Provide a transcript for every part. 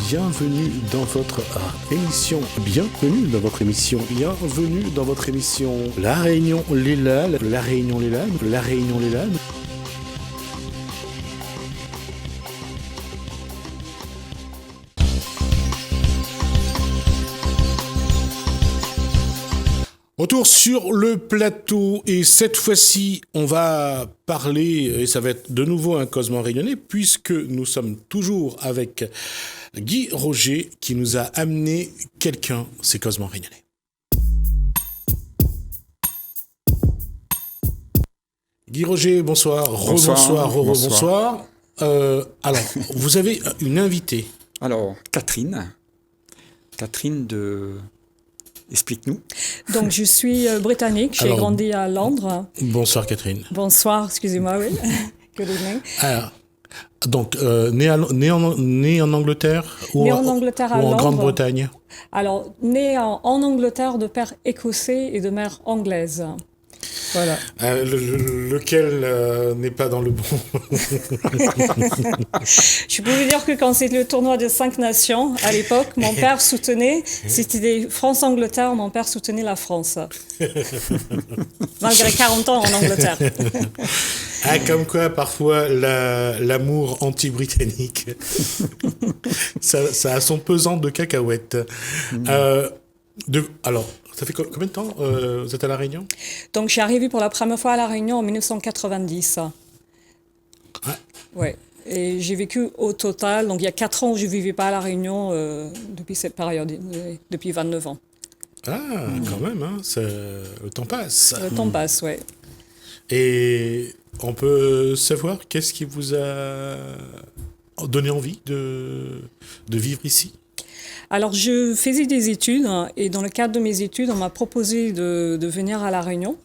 bienvenue dans votre émission. Bienvenue dans votre émission. Bienvenue dans votre émission. La Réunion Léla, la Réunion Léla, la Réunion Léla. Retour sur le plateau et cette fois-ci on va parler, et ça va être de nouveau un Cosmo réunionnais puisque nous sommes toujours avec Guy Roger qui nous a amené quelqu'un, c'est Cosmo réunionnais. Guy Roger, bonsoir, rebonsoir, rebonsoir. Alors, vous avez une invitée. Alors, Catherine de... Explique-nous. Donc, je suis britannique, j'ai grandi à Londres. Bonsoir Catherine. Bonsoir, excusez-moi, oui. Good evening. Alors, donc, né en Angleterre ou en Angleterre à ou en Londres. Grande-Bretagne? Alors, né en Angleterre de père écossais et de mère anglaise. Voilà. Lequel n'est pas dans le bon. Je peux vous dire que quand c'était le tournoi des 5 nations, à l'époque, mon père soutenait, c'était des France-Angleterre, mon père soutenait la France. Malgré 40 ans en Angleterre. Comme quoi, parfois, l'amour anti-britannique, ça a son pesant de cacahuètes. Alors, ça fait combien de temps vous êtes à La Réunion? Donc, je suis arrivée pour la première fois à La Réunion en 1990. Ouais. Et j'ai vécu au total, donc il y a 4 ans où je ne vivais pas à La Réunion depuis cette période, depuis 29 ans. Ah, quand même, hein, le temps passe. Le temps passe, oui. Et on peut savoir qu'est-ce qui vous a donné envie de vivre ici? Alors, je faisais des études et dans le cadre de mes études, on m'a proposé de venir à La Réunion.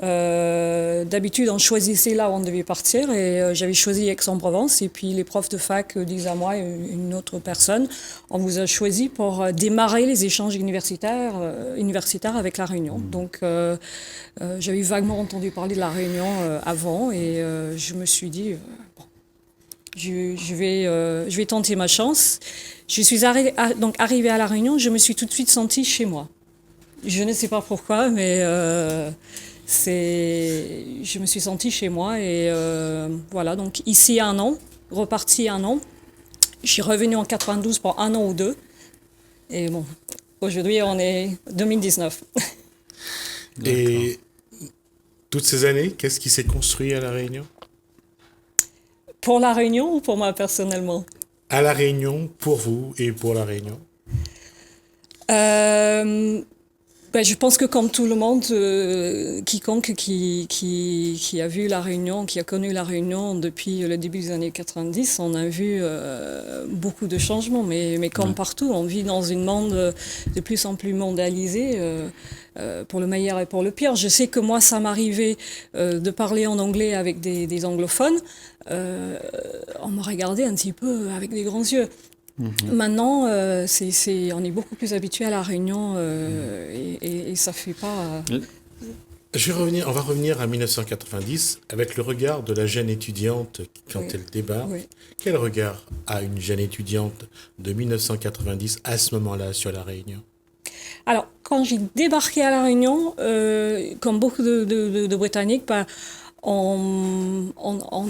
D'habitude, on choisissait là où on devait partir et j'avais choisi Aix-en-Provence. Et puis, les profs de fac disent à moi et une autre personne, on vous a choisi pour démarrer les échanges universitaires avec La Réunion. Donc, j'avais vaguement entendu parler de La Réunion avant et je me suis dit... Je vais tenter ma chance. Je suis arrivée à La Réunion, je me suis tout de suite sentie chez moi. Je ne sais pas pourquoi, mais je me suis sentie chez moi. Et voilà, donc ici 1 an, repartie 1 an. Je suis revenue en 92 pour 1 an ou 2. Et bon, aujourd'hui, on est 2019. Et toutes ces années, qu'est-ce qui s'est construit à La Réunion? Pour La Réunion ou pour moi personnellement? À La Réunion, pour vous et pour La Réunion? Je pense que comme tout le monde, quiconque qui a vu La Réunion, qui a connu La Réunion depuis le début des années 90, on a vu beaucoup de changements. Mais comme partout, on vit dans un monde de plus en plus mondialisé. Pour le meilleur et pour le pire. Je sais que moi, ça m'arrivait de parler en anglais avec des anglophones. On me regardait un petit peu avec des grands yeux. Maintenant, on est beaucoup plus habitué à La Réunion et ça fait pas... On va revenir à 1990 avec le regard de la jeune étudiante quand elle débarque. Oui. Quel regard a une jeune étudiante de 1990 à ce moment-là sur La Réunion? Alors, quand j'ai débarqué à La Réunion, comme beaucoup de Britanniques, on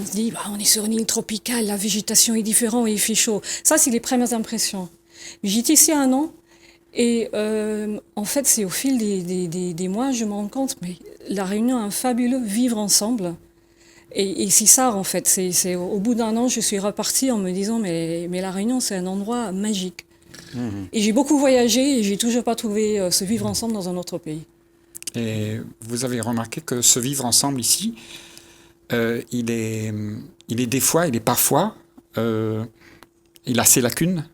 se dit, on est sur une île tropicale, la végétation est différente, il fait chaud. Ça, c'est les premières impressions. J'étais ici 1 an et en fait, c'est au fil des mois, je me rends compte, mais La Réunion a un fabuleux vivre ensemble. Et c'est ça, en fait. C'est au bout d'1 an, je suis repartie en me disant, mais La Réunion, c'est un endroit magique. Et j'ai beaucoup voyagé et j'ai toujours pas trouvé ce vivre ensemble dans un autre pays. Et vous avez remarqué que ce vivre ensemble ici, il est des fois, il est parfois, il a ses lacunes.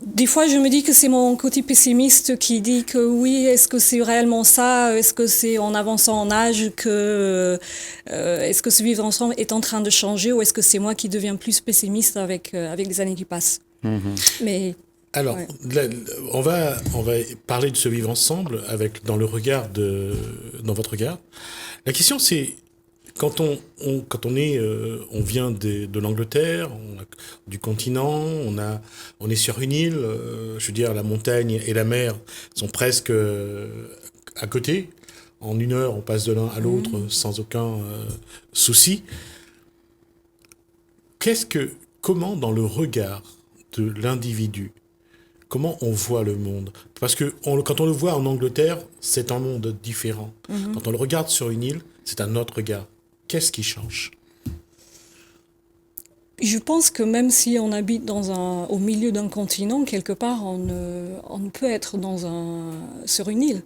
Des fois, je me dis que c'est mon côté pessimiste qui dit que oui, est-ce que c'est réellement ça? Est-ce que c'est en avançant en âge que... est-ce que ce vivre ensemble est en train de changer ou est-ce que c'est moi qui deviens plus pessimiste avec les années qui passent? Mais... Alors, on va parler de ce vivre ensemble dans votre regard. La question, c'est On vient de l'Angleterre, du continent, on est sur une île. Je veux dire, la montagne et la mer sont presque à côté. En 1 heure, on passe de l'un à l'autre sans aucun souci. Comment dans le regard de l'individu, comment on voit le monde? Parce que quand on le voit en Angleterre, c'est un monde différent. Quand on le regarde sur une île, c'est un autre regard. Qu'est-ce qui change? Je pense que même si on habite au milieu d'un continent, quelque part, on ne peut être sur une île.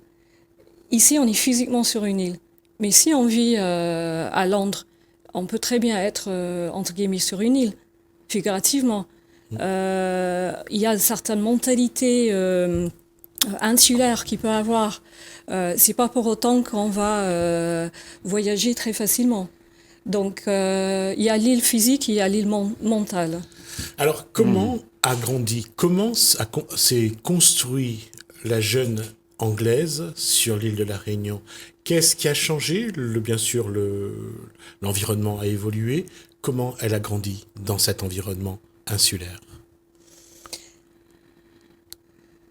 Ici, on est physiquement sur une île. Mais si on vit à Londres, on peut très bien être, entre guillemets, sur une île, figurativement. Il y a certaines mentalités insulaires qu'il peut avoir. C'est pas pour autant qu'on va voyager très facilement. Donc, il y a l'île physique, il y a l'île mentale. Alors, comment a grandi, comment s'est construit la jeune anglaise sur l'île de la Réunion? Qu'est-ce qui a changé? Bien sûr, l'environnement a évolué. Comment elle a grandi dans cet environnement insulaire?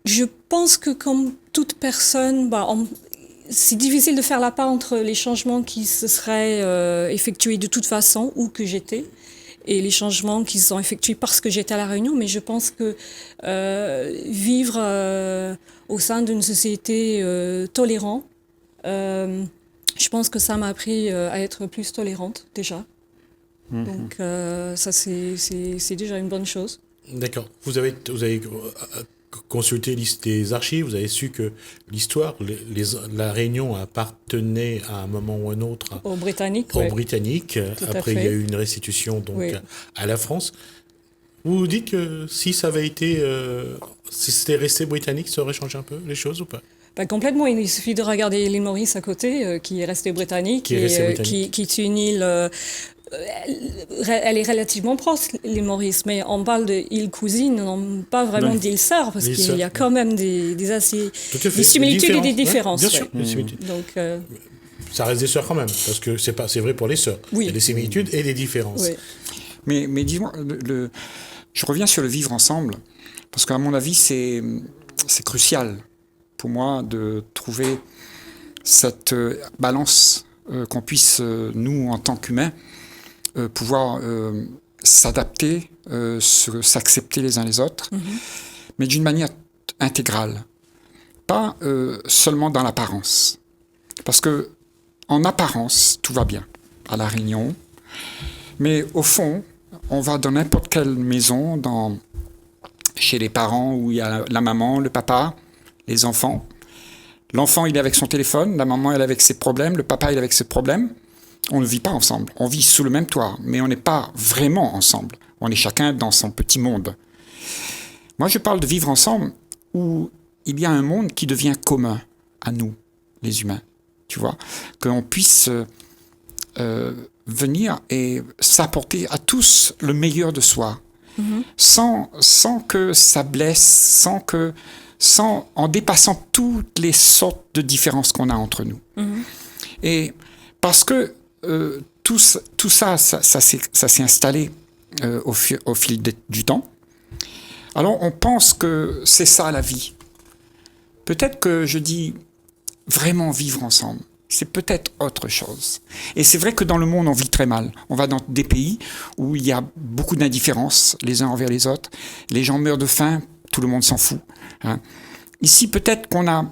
Je pense que comme toute personne, c'est difficile de faire la part entre les changements qui se seraient effectués de toute façon où que j'étais et les changements qui se sont effectués parce que j'étais à La Réunion. Mais je pense que vivre au sein d'une société tolérante, je pense que ça m'a appris à être plus tolérante déjà. Donc ça, c'est déjà une bonne chose. D'accord. Vous avez consulté des archives, vous avez su que l'histoire, la Réunion appartenait à un moment ou un autre aux Britanniques. Aux Britanniques. Après, il y a eu une restitution à la France. Vous vous dites que si ça avait été, si c'était resté britannique, ça aurait changé un peu les choses ou pas? Complètement. Il suffit de regarder l'île Maurice à côté, qui est restée britannique, qui est une île. Elle est relativement proche, l'île Maurice, mais on parle d'île cousine, non pas vraiment d'île sœur, parce qu'il y a quand même des similitudes et des différences. Bien sûr, des similitudes. Donc, ça reste des sœurs quand même, parce que c'est vrai pour les sœurs. Il y a des similitudes et des différences. Oui. Mais dis-moi, je reviens sur le vivre ensemble, parce qu'à mon avis, c'est crucial pour moi de trouver cette balance qu'on puisse, nous, en tant qu'humains, pouvoir s'adapter, s'accepter les uns les autres, mais d'une manière intégrale, pas seulement dans l'apparence. Parce que en apparence, tout va bien à La Réunion, mais au fond, on va dans n'importe quelle maison, chez les parents où il y a la maman, le papa, les enfants. L'enfant, il est avec son téléphone, la maman, elle est avec ses problèmes, le papa, il est avec ses problèmes. On ne vit pas ensemble. On vit sous le même toit, mais on n'est pas vraiment ensemble. On est chacun dans son petit monde. Moi, je parle de vivre ensemble où il y a un monde qui devient commun à nous, les humains. Tu vois, qu'on puisse venir et s'apporter à tous le meilleur de soi, sans que ça blesse, en dépassant toutes les sortes de différences qu'on a entre nous. Et parce que tout ça s'est installé au fil du temps. Alors on pense que c'est ça la vie. Peut-être que je dis vraiment vivre ensemble, c'est peut-être autre chose. Et c'est vrai que dans le monde, on vit très mal. On va dans des pays où il y a beaucoup d'indifférence les uns envers les autres. Les gens meurent de faim, tout le monde s'en fout. Hein. Ici, peut-être qu'on a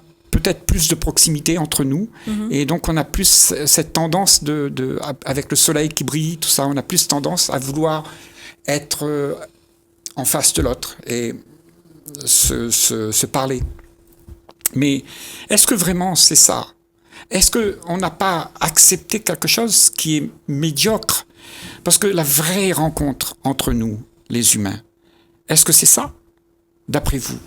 plus de proximité entre nous, et donc on a plus cette tendance avec le soleil qui brille, tout ça, on a plus tendance à vouloir être en face de l'autre et se parler. Mais est-ce que vraiment c'est ça? Est-ce qu'on n'a pas accepté quelque chose qui est médiocre? Parce que la vraie rencontre entre nous, les humains, est-ce que c'est ça, d'après vous?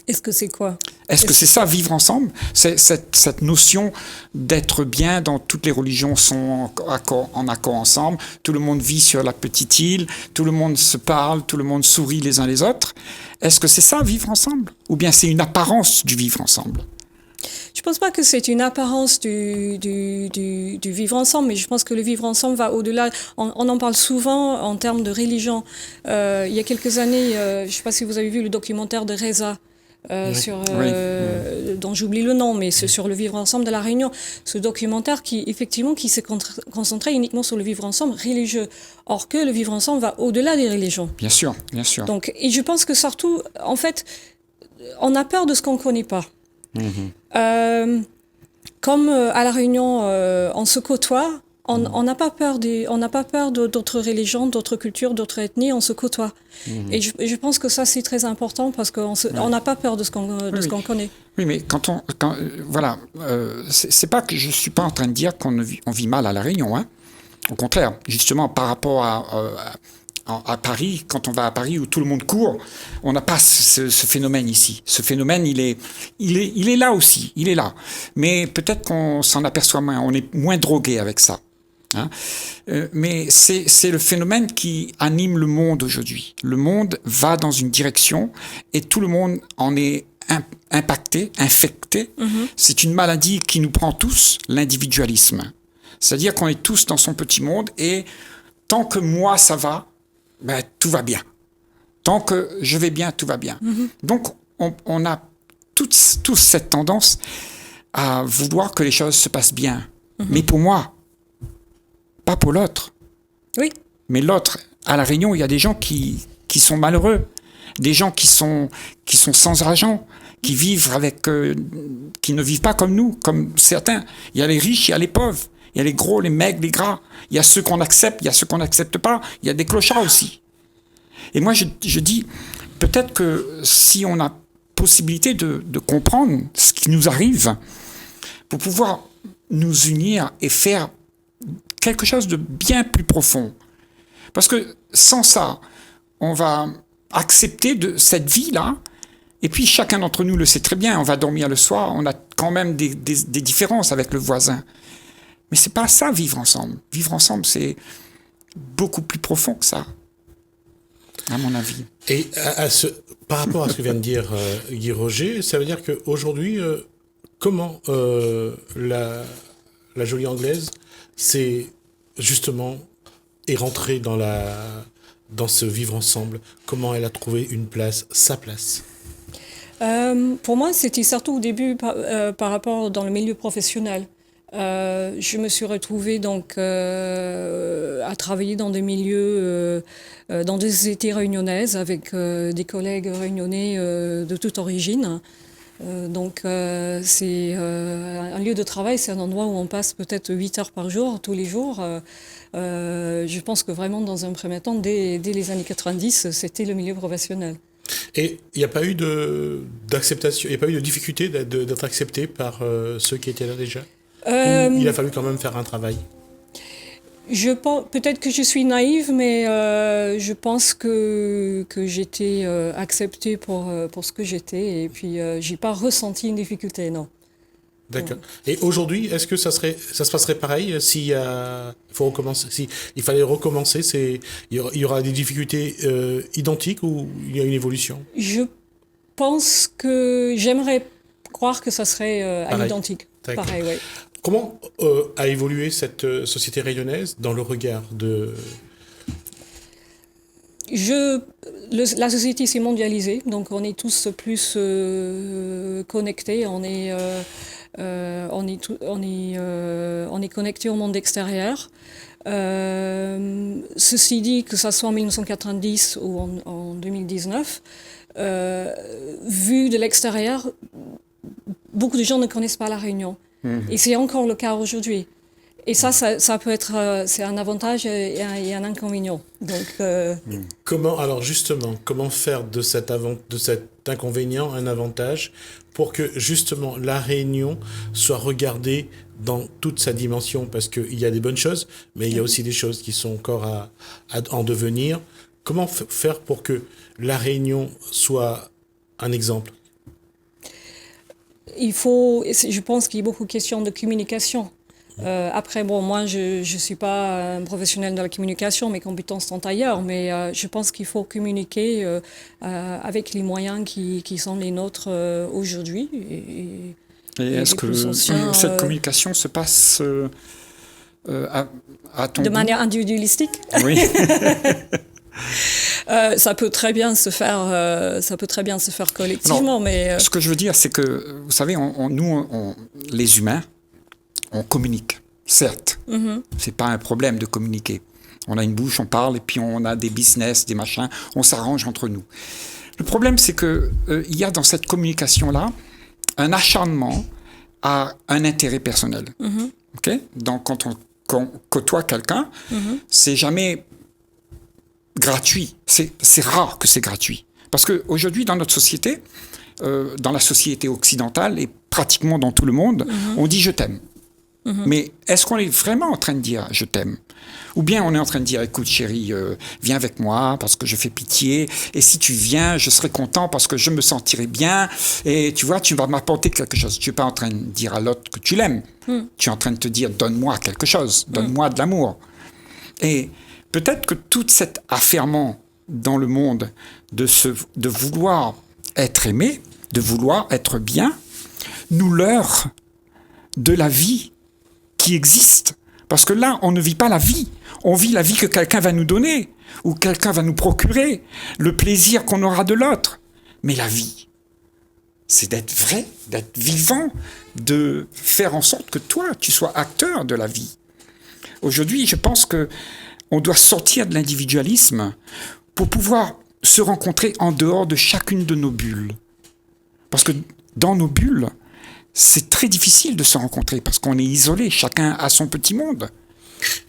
Est-ce que c'est quoi? Est-ce que c'est ça, vivre ensemble? C'est cette notion d'être bien dans toutes les religions sont en accord ensemble, tout le monde vit sur la petite île, tout le monde se parle, tout le monde sourit les uns les autres. Est-ce que c'est ça, vivre ensemble? Ou bien c'est une apparence du vivre ensemble? Je pense pas que c'est une apparence du vivre ensemble, mais je pense que le vivre ensemble va au-delà. On en parle souvent en termes de religion. Il y a quelques années, je ne sais pas si vous avez vu le documentaire de Reza. Dont j'oublie le nom, mais c'est sur le vivre ensemble de la Réunion. Ce documentaire qui s'est concentré uniquement sur le vivre ensemble religieux. Or que le vivre ensemble va au-delà des religions. Bien sûr, bien sûr. Donc, et je pense que surtout, en fait, on a peur de ce qu'on ne connaît pas. Comme à la Réunion, on se côtoie, on n'a pas peur d'autres religions, d'autres cultures, d'autres ethnies, on se côtoie. Et je pense que ça c'est très important parce qu'on n'a pas peur de ce qu'on connaît. Oui, mais voilà, c'est pas que je suis pas en train de dire qu'on vit mal à la Réunion, hein. Au contraire, justement par rapport à Paris, quand on va à Paris où tout le monde court, on n'a pas ce phénomène ici. Ce phénomène, il est là aussi, il est là. Mais peut-être qu'on s'en aperçoit moins, on est moins drogué avec ça. Hein. Mais c'est le phénomène qui anime le monde aujourd'hui. Le monde va dans une direction et tout le monde en est impacté, infecté. C'est une maladie qui nous prend tous, l'individualisme. C'est-à-dire qu'on est tous dans son petit monde et tant que moi ça va, ben, tout va bien. Tant que je vais bien, tout va bien. Donc, on a tous cette tendance à vouloir que les choses se passent bien. Mais pour moi, pas pour l'autre. Oui. Mais l'autre, à La Réunion, il y a des gens qui sont malheureux, des gens qui sont sans argent, qui vivent qui ne vivent pas comme nous, comme certains. Il y a les riches, il y a les pauvres. Il y a les gros, les maigres, les gras. Il y a ceux qu'on accepte, il y a ceux qu'on n'accepte pas. Il y a des clochards aussi. Et moi, je dis, peut-être que si on a possibilité de comprendre ce qui nous arrive, pour pouvoir nous unir et faire quelque chose de bien plus profond. Parce que sans ça, on va accepter de cette vie-là, et puis chacun d'entre nous le sait très bien, on va dormir le soir, on a quand même des différences avec le voisin. Mais c'est pas ça, vivre ensemble. Vivre ensemble, c'est beaucoup plus profond que ça, à mon avis. Et par rapport à ce que vient de dire Guy Roger, ça veut dire qu'aujourd'hui, comment la jolie anglaise est rentrée dans ce vivre ensemble? Comment elle a trouvé une place, sa place? Pour moi, c'était surtout au début par rapport dans le milieu professionnel. Je me suis retrouvée donc à travailler dans des milieux, dans des sociétés réunionnaises avec des collègues réunionnais de toute origine. Donc c'est un lieu de travail, c'est un endroit où on passe peut-être 8 heures par jour, tous les jours. Je pense que vraiment dans un premier temps, dès les années 90, c'était le milieu professionnel. Et il n'y a pas eu d'acceptation, il n'y a pas eu de difficulté d'être accepté par ceux qui étaient là déjà? Il a fallu quand même faire un travail. Peut-être que je suis naïve, mais je pense que j'étais acceptée pour ce que j'étais, et puis j'ai pas ressenti une difficulté, non. D'accord. Et aujourd'hui, est-ce que ça se passerait pareil s'il fallait recommencer, il y aura des difficultés identiques ou il y a une évolution? Je pense que j'aimerais croire que ça serait à l'identique. Pareil, oui. Comment a évolué cette société rayonnaise dans le regard de... La société s'est mondialisée, donc on est tous plus connectés, on est connectés au monde extérieur. Ceci dit, que ça soit en 1990 ou en 2019, vu de l'extérieur, beaucoup de gens ne connaissent pas la Réunion. Et c'est encore le cas aujourd'hui. Et ça peut être, c'est un avantage et un inconvénient. Donc, comment faire de cet inconvénient un avantage pour que justement la Réunion soit regardée dans toute sa dimension? Parce qu'il y a des bonnes choses, mais il y a aussi des choses qui sont encore à en devenir. Comment faire pour que la Réunion soit un exemple? Je pense qu'il y a beaucoup de questions de communication. Après, moi, je suis pas un professionnel de la communication, mes compétences sont ailleurs, mais je pense qu'il faut communiquer avec les moyens qui sont les nôtres aujourd'hui. Et est-ce que cette communication se passe à ton de goût? manière individualistique? Oui. Ça peut très bien se faire collectivement, Alors, mais ce que je veux dire, c'est que, vous savez, nous, les humains, on communique, certes. C'est pas un problème de communiquer. On a une bouche, on parle, et puis on a des business, des machins, on s'arrange entre nous. Le problème, c'est que il y a dans cette communication-là un acharnement à un intérêt personnel. Okay? Donc, quand on côtoie quelqu'un, c'est jamais gratuit. C'est rare que c'est gratuit. Parce qu'aujourd'hui, dans notre société, dans la société occidentale et pratiquement dans tout le monde, on dit « je t'aime ». Mais est-ce qu'on est vraiment en train de dire « je t'aime » ? Ou bien on est en train de dire « écoute chérie, viens avec moi parce que je fais pitié, et si tu viens, je serai content parce que je me sentirai bien, et tu vois, tu vas m'apporter quelque chose. » Tu n'es pas en train de dire à l'autre que tu l'aimes. Tu es en train de te dire « donne-moi quelque chose, donne-moi de l'amour ». Et peut-être que tout cet affairement dans le monde de vouloir être aimé, de vouloir être bien, nous leurre de la vie qui existe. Parce que là, on ne vit pas la vie. On vit la vie que quelqu'un va nous donner, ou quelqu'un va nous procurer, le plaisir qu'on aura de l'autre. Mais la vie, c'est d'être vrai, d'être vivant, de faire en sorte que toi, tu sois acteur de la vie. Aujourd'hui, je pense que on doit sortir de l'individualisme pour pouvoir se rencontrer en dehors de chacune de nos bulles. Parce que dans nos bulles, c'est très difficile de se rencontrer parce qu'on est isolé, chacun a son petit monde.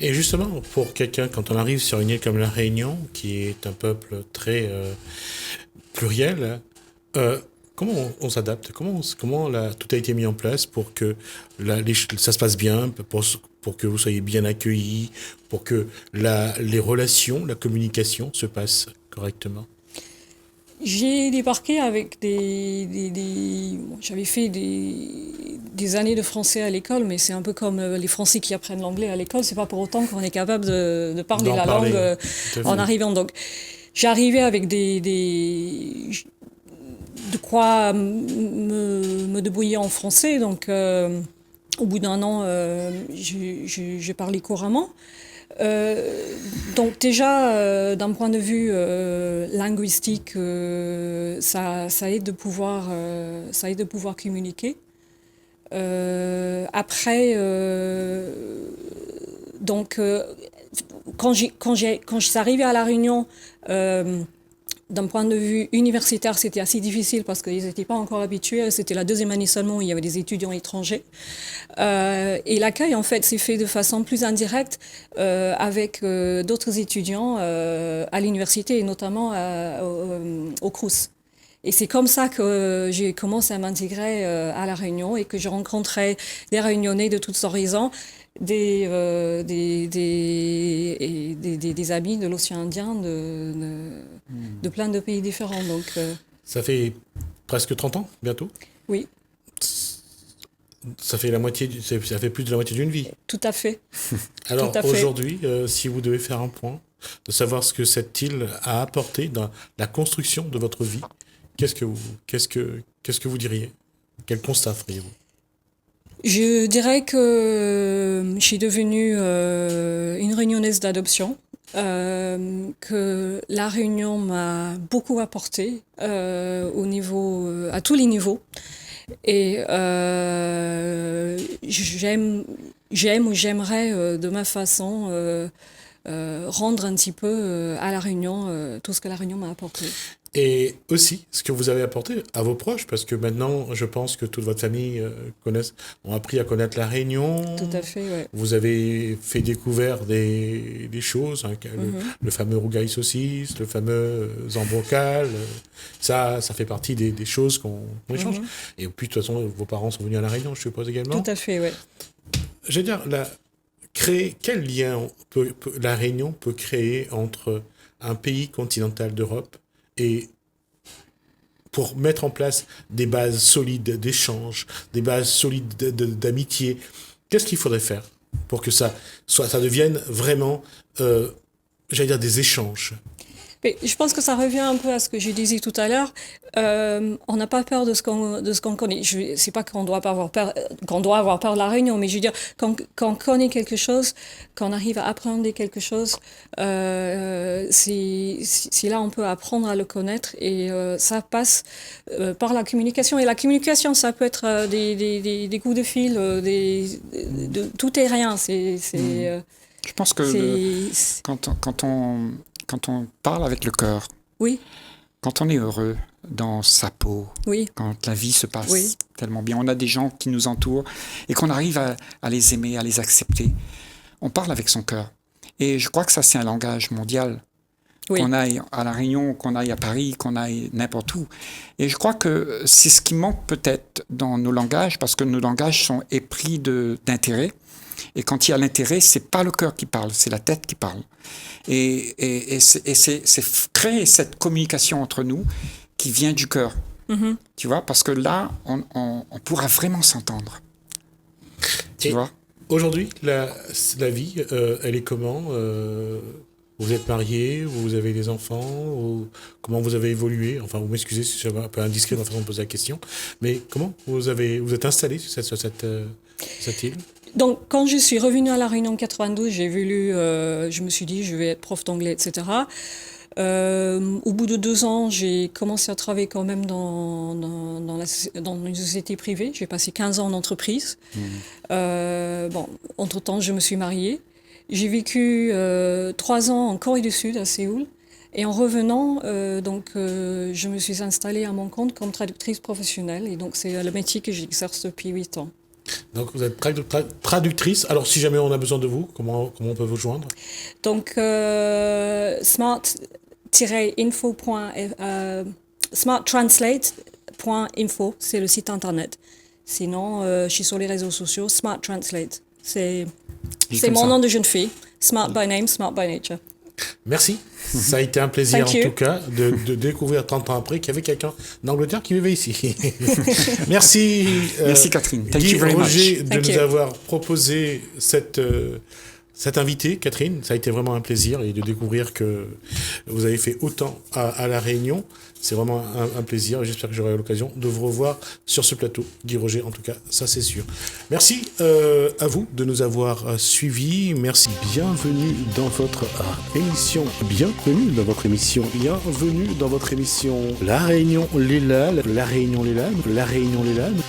Et justement, pour quelqu'un, quand on arrive sur une île comme la Réunion, qui est un peuple très pluriel, comment on s'adapte? Comment tout a été mis en place pour que ça se passe bien, pour que vous soyez bien accueillis, pour que les relations, la communication se passe correctement? J'ai débarqué avec j'avais fait des années de français à l'école, mais c'est un peu comme les Français qui apprennent l'anglais à l'école. C'est pas pour autant qu'on est capable de parler la langue en arrivant. Donc, j'arrivais avec de quoi me débrouiller en français. Donc, au bout d'un an, je parlais couramment. Donc déjà, d'un point de vue linguistique, ça aide de pouvoir communiquer. Après, donc, quand je suis arrivée à La Réunion, d'un point de vue universitaire, c'était assez difficile parce qu'ils n'étaient pas encore habitués. C'était la deuxième année seulement où il y avait des étudiants étrangers. Et l'accueil, en fait, s'est fait de façon plus indirecte avec d'autres étudiants à l'université et notamment au Crous. Et c'est comme ça que j'ai commencé à m'intégrer à La Réunion et que je rencontrais des Réunionnais de toutes horizons, des amis de l'océan Indien, de plein de pays différents. Donc, ça fait presque 30 ans, bientôt? Oui. Ça fait plus de la moitié d'une vie. Tout à fait. Alors aujourd'hui, si vous devez faire un point, de savoir ce que cette île a apporté dans la construction de votre vie, qu'est-ce que vous diriez? Quel constat feriez-vous? Je dirais que je suis devenue une réunionnaise d'adoption, que La Réunion m'a beaucoup apporté à tous les niveaux. Et j'aimerais de ma façon rendre un petit peu à La Réunion tout ce que La Réunion m'a apporté. Et aussi, ce que vous avez apporté à vos proches, parce que maintenant, je pense que toute votre famille ont appris à connaître La Réunion. Tout à fait, ouais. Vous avez fait découvrir des choses, hein, le fameux rougail saucisse, le fameux zambocal, ça fait partie des choses qu'on échange. Et puis, de toute façon, vos parents sont venus à La Réunion, je suppose également. Tout à fait, oui. Je veux dire, quel lien La Réunion peut créer entre un pays continental d'Europe et pour mettre en place des bases solides d'échange, des bases solides d'amitié, qu'est-ce qu'il faudrait faire pour que ça devienne vraiment, j'allais dire, des échanges? Mais je pense que ça revient un peu à ce que je disais tout à l'heure. On n'a pas peur de ce qu'on connaît. C'est pas qu'on doit pas avoir peur, qu'on doit avoir peur de la réunion, mais je veux dire, quand on connaît quelque chose, quand on arrive à appréhender quelque chose, c'est là on peut apprendre à le connaître et ça passe par la communication. Et la communication, ça peut être des coups de fil, tout et rien. Je pense que quand on parle avec le cœur, oui. Quand on est heureux dans sa peau, oui. Quand la vie se passe oui. tellement bien, on a des gens qui nous entourent et qu'on arrive à les aimer, à les accepter, on parle avec son cœur. Et je crois que ça, c'est un langage mondial. Oui. Qu'on aille à La Réunion, qu'on aille à Paris, qu'on aille n'importe où. Et je crois que c'est ce qui manque peut-être dans nos langages, parce que nos langages sont épris d'intérêt. Et quand il y a l'intérêt, c'est pas le cœur qui parle, c'est la tête qui parle. Et c'est créer cette communication entre nous qui vient du cœur. Mm-hmm. Tu vois, parce que là, on pourra vraiment s'entendre. Tu vois. Aujourd'hui, la vie, elle est comment vous êtes mariés, vous avez des enfants, comment vous avez évolué? Enfin, vous m'excusez si je suis un peu indiscret dans la façon de poser la question, mais comment vous êtes installé sur cette île? Donc, quand je suis revenue à La Réunion en 92, je me suis dit, je vais être prof d'anglais, etc. Au bout de 2 ans, j'ai commencé à travailler quand même dans une société privée. J'ai passé 15 ans en entreprise. Entre-temps, je me suis mariée. J'ai vécu 3 ans en Corée du Sud, à Séoul. Et en revenant, je me suis installée à mon compte comme traductrice professionnelle. Et donc, c'est le métier que j'exerce depuis 8 ans. Donc, vous êtes traductrice. Alors, si jamais on a besoin de vous, comment on peut vous joindre? Donc, smarttranslate.info, c'est le site internet. Sinon, je suis sur les réseaux sociaux, Smart Translate. C'est mon nom de jeune fille. Smart by name, smart by nature. Merci. Ça a été un plaisir en tout cas de découvrir 30 ans après qu'il y avait quelqu'un d'Angleterre qui vivait ici. Merci. Merci Catherine. Thank you very Roger much. de nous avoir proposé cet invité, Catherine. Ça a été vraiment un plaisir et de découvrir que vous avez fait autant à La Réunion. C'est vraiment un plaisir et j'espère que j'aurai l'occasion de vous revoir sur ce plateau. Guy Roger, en tout cas, ça c'est sûr. Merci à vous de nous avoir suivis. Merci. Bienvenue dans votre émission. Bienvenue dans votre émission. Bienvenue dans votre émission La Réunion, les Landes. La Réunion, les Landes. La Réunion, les Landes.